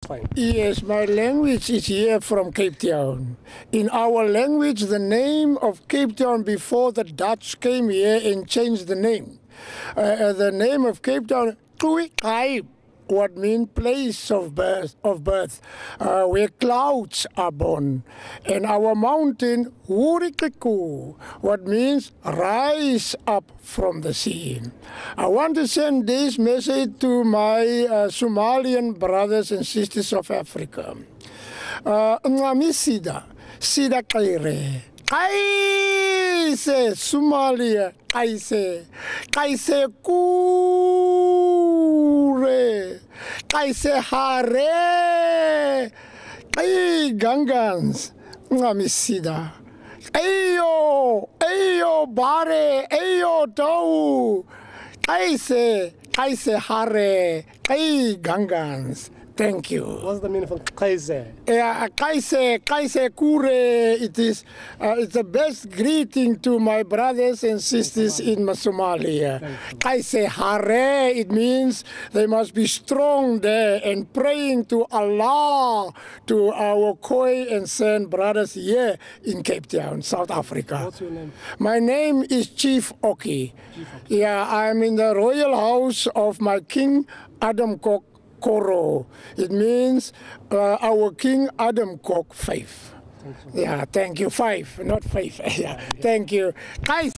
fine. Yes, my language is here from Cape Town. In our language, the name of Cape Town before the Dutch came here and changed the name. The name of Cape Town, what means place of birth, where clouds are born. And our mountain, Wurikiku, what means rise up from the sea. I want to send this message to my Somalian brothers and sisters of Africa. Ngami sida kaire. Kaise Somalia, kaise kure, kaise hare, kai gangans, ngamisida, ayo bare, ayo tau, kaise hare, kai gangans. Thank you. What's the meaning of kaise? Yeah, kaise kure. It's the best greeting to my brothers and sisters in Somalia. Kaise hare. It means they must be strong there and praying to Allah, to our Khoi and San brothers here in Cape Town, South Africa. What's your name? My name is Chief Oki. Yeah, I'm in the royal house of my King Adam Kok Koro. It means our King Adam Kok 5. Yeah, thank you. 5, not 5. Yeah, thank you. Guys.